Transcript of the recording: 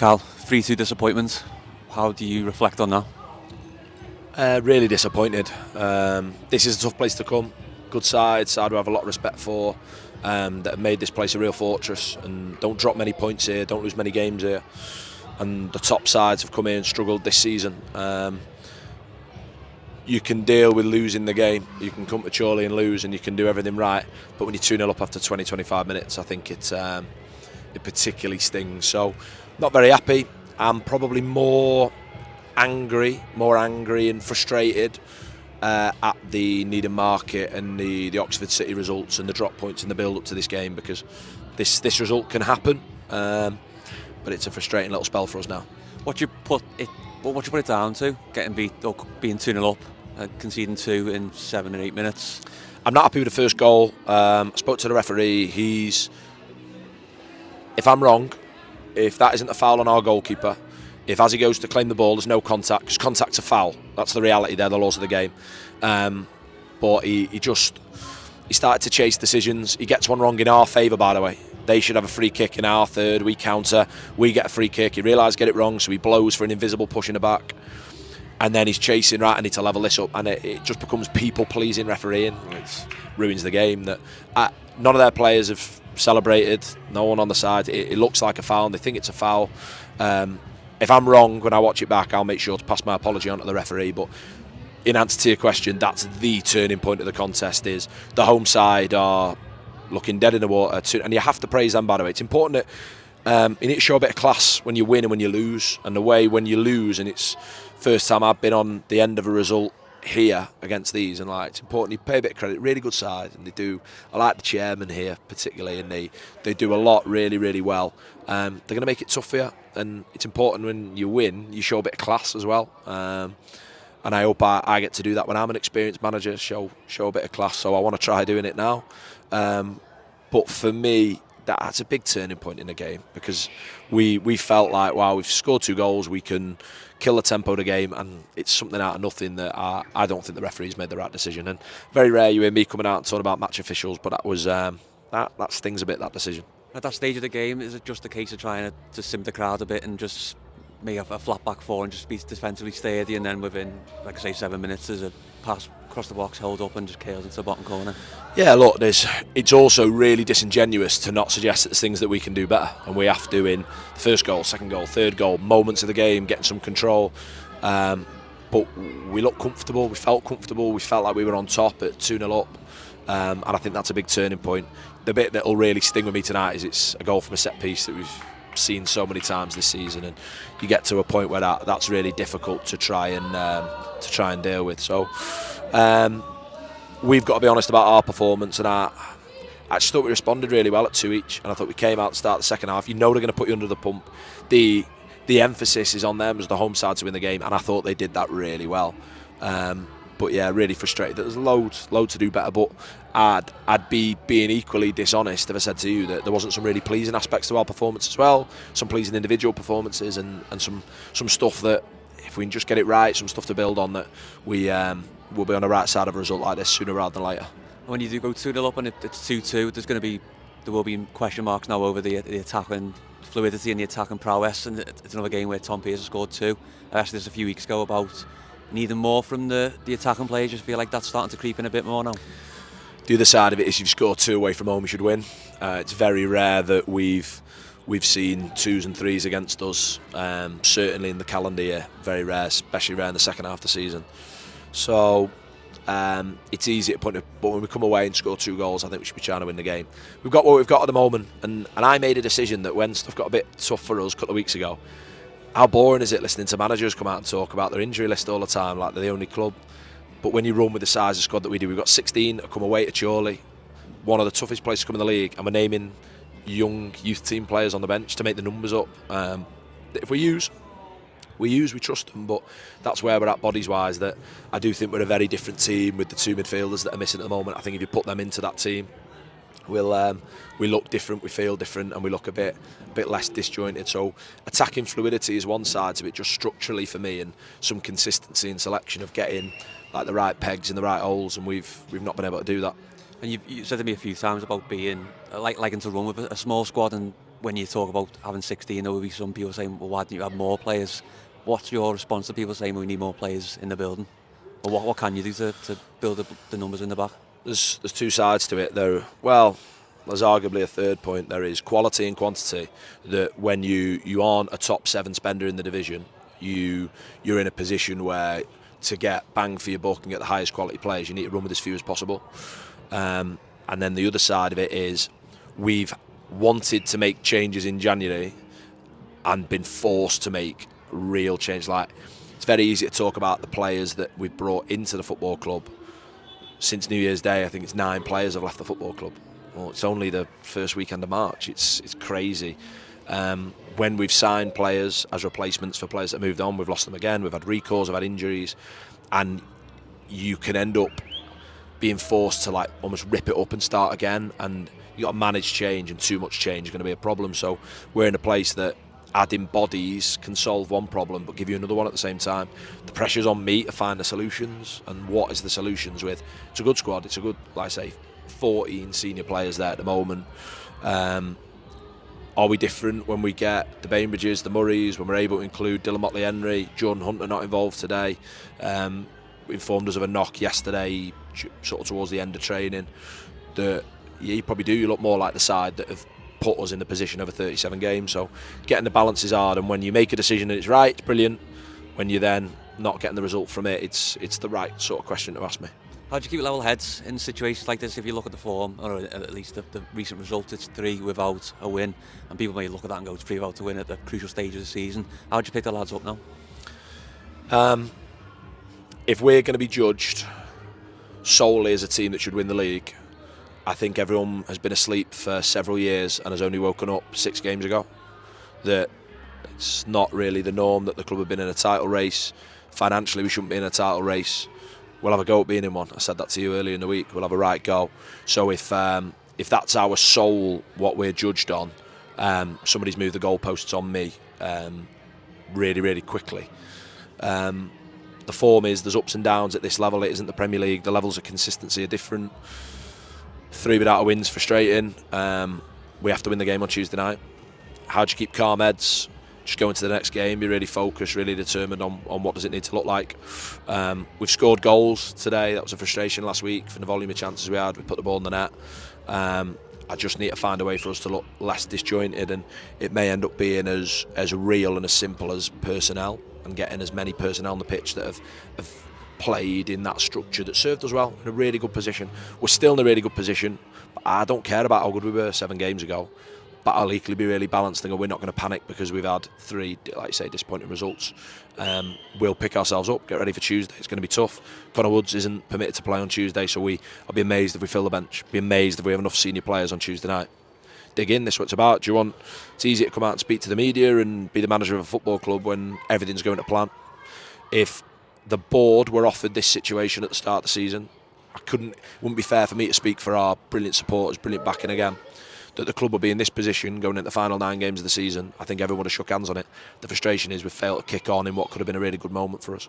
Cal, 3-2 disappointment. How do you reflect on that? Really disappointed. This is a tough place to come. Good side we have a lot of respect for, that have made this place a real fortress and don't drop many points here, don't lose many games here. And the top sides have come here and struggled this season. You can deal with losing the game. You can come to Chorley and lose and you can do everything right. But when you're 2-0 up after 20-25 minutes, I think it particularly stings. So, not very happy. I'm probably more angry and frustrated at the Needham Market and the Oxford City results and the drop points in the build up to this game, because this result can happen, but it's a frustrating little spell for us now. What you put it down to? Getting beat or being 2-0 up, conceding 2 in 7 or 8 minutes. I'm not happy with the first goal. I spoke to the referee. If I'm wrong, if that isn't a foul on our goalkeeper, if as he goes to claim the ball there's no contact, because contact's a foul, that's the reality there, the laws of the game. But he started to chase decisions. He gets one wrong in our favour, by the way. They should have a free kick in our third, we counter, we get a free kick, he realises get it wrong, so he blows for an invisible push in the back, and then he's chasing, right, I need to level this up, and it just becomes people pleasing refereeing. It ruins the game. That none of their players have celebrated, no one on the side. It looks like a foul and they think it's a foul. If I'm wrong when I watch it back, I'll make sure to pass my apology on to the referee. But in answer to your question, that's the turning point of the contest. Is the home side are looking dead in the water, and you have to praise them, by the way. It's important that you need to show a bit of class when you win and when you lose. And the way when you lose, and it's first time I've been on the end of a result here against these, and it's important you pay a bit of credit. Really good side, and they do. I like the chairman here particularly, and they do a lot really, really well. They're going to make it tough for you, and it's important when you win you show a bit of class as well. And I hope I get to do that when I'm an experienced manager. Show a bit of class. So I want to try doing it now. But for me, that's a big turning point in the game, because we felt like, wow, we've scored 2 goals, we can kill the tempo of the game, and it's something out of nothing that I don't think the referees made the right decision. And very rare you hear me coming out and talking about match officials, but that was that stings a bit, that decision. At that stage of the game, is it just a case of trying to sim the crowd a bit and just make a flat back 4 and just be defensively steady, and then within, like I say, 7 minutes there's a pass across the box, hold up and just curls into the bottom corner? Yeah, look, it's also really disingenuous to not suggest that there's things that we can do better, and we have to in the first goal, second goal, third goal, moments of the game, getting some control. But we looked comfortable, we felt like we were on top at 2-0 up, and I think that's a big turning point. The bit that will really sting with me tonight is it's a goal from a set piece that we've seen so many times this season, and you get to a point where that's really difficult to try and deal with. So we've got to be honest about our performance, and I just thought we responded really well at 2 each, and I thought we came out to start the second half. You know they're going to put you under the pump. The emphasis is on them as the home side to win the game, and I thought they did that really well. But yeah, really frustrated. There's loads to do better, but I'd be being equally dishonest if I said to you that there wasn't some really pleasing aspects to our performance as well, some pleasing individual performances, and some stuff that if we can just get it right, some stuff to build on, that we will be on the right side of a result like this sooner rather than later. When you do go 2-0 up and it's 2-2, there will be question marks now over the attacking fluidity and the attacking prowess, and it's another game where Tom Pearce has scored 2. I asked this a few weeks ago about needing more from the attacking players. Just feel like that's starting to creep in a bit more now. The other side of it is you've scored 2 away from home, you should win. It's very rare that we've seen 2s and 3s against us, certainly in the calendar year. Very rare, especially rare in the second half of the season. So it's easy to point it, but when we come away and score 2 goals, I think we should be trying to win the game. We've got what we've got at the moment, and I made a decision that when stuff got a bit tough for us a couple of weeks ago, how boring is it listening to managers come out and talk about their injury list all the time, like they're the only club? But when you run with the size of squad that we do, we've got 16 that come away to Chorley, one of the toughest places to come in the league, and we're naming young youth team players on the bench to make the numbers up. If we trust them, but that's where we're at bodies wise. That I do think we're a very different team with the 2 midfielders that are missing at the moment. I think if you put them into that team, we look different, we feel different, and we look a bit less disjointed. So attacking fluidity is one side to it, just structurally for me, and some consistency in selection of getting like the right pegs in the right holes, and we've not been able to do that. And you said to me a few times about being liking to run with a small squad, and when you talk about having 16, there will be some people saying, well, why didn't you have more players? What's your response to people saying we need more players in the building? Or what can you do to build the numbers in the back? There's two sides to it. There's arguably a third point. There is quality and quantity. That when you aren't a top 7 spender in the division, you're in a position where to get bang for your buck and get the highest quality players, you need to run with as few as possible. And then the other side of it is we've wanted to make changes in January and been forced to make real change. Like, it's very easy to talk about the players that we've brought into the football club. Since New Year's Day, I think it's 9 players have left the football club. Well, it's only the first weekend of March. It's crazy. When we've signed players as replacements for players that moved on, we've lost them again. We've had recalls, we've had injuries, and you can end up being forced to like almost rip it up and start again. And you got to manage change, and too much change is going to be a problem. So we're in a place that adding bodies can solve one problem but give you another one at the same time. The pressure's on me to find the solutions, and what is the solutions with? It's a good squad. It's a good, like I say, 14 senior players there at the moment. Are we different when we get the Bainbridges, the Murrays, when we're able to include Dylan Motley-Henry, Jordan Hunter not involved today? Informed us of a knock yesterday, sort of towards the end of training, that you probably do. You look more like the side that have put us in the position over 37 games. So getting the balance is hard, and when you make a decision and it's right, it's brilliant. When you're then not getting the result from it, it's the right sort of question to ask me. How do you keep level heads in situations like this? If you look at the form, or at least the recent result, it's 3 without a win, and people may look at that and go, it's 3 without a win at the crucial stage of the season. How do you pick the lads up now? If we're going to be judged solely as a team that should win the league, I think everyone has been asleep for several years and has only woken up 6 games ago. That it's not really the norm that the club have been in a title race. Financially, we shouldn't be in a title race. We'll have a go at being in one. I said that to you earlier in the week. We'll have a right go. So if that's our sole, what we're judged on, somebody's moved the goalposts on me really, really quickly. The form is, there's ups and downs at this level. It isn't the Premier League. The levels of consistency are different. 3 without a win's frustrating. We have to win the game on Tuesday night. How do you keep calm heads? Just go into the next game, be really focused, really determined on what does it need to look like. We've scored goals today. That was a frustration last week from the volume of chances we had. We put the ball in the net. I just need to find a way for us to look less disjointed, and it may end up being as real and as simple as personnel, and getting as many personnel on the pitch that have played in that structure that served us well, in a really good position. We're still in a really good position, but I don't care about how good we were 7 games ago. But I'll equally be really balanced and go, we're not going to panic because we've had 3, like you say, disappointing results. We'll pick ourselves up, get ready for Tuesday. It's going to be tough. Connor Woods isn't permitted to play on Tuesday, so I'll be amazed if we fill the bench. Be amazed if we have enough senior players on Tuesday night. Dig in, this is what it's about. It's easy to come out and speak to the media and be the manager of a football club when everything's going to plan. If the board were offered this situation at the start of the season, it wouldn't be fair for me to speak for our brilliant supporters, brilliant backing again, that the club will be in this position going into the final 9 games of the season. I think everyone would have shook hands on it. The frustration is we've failed to kick on in what could have been a really good moment for us.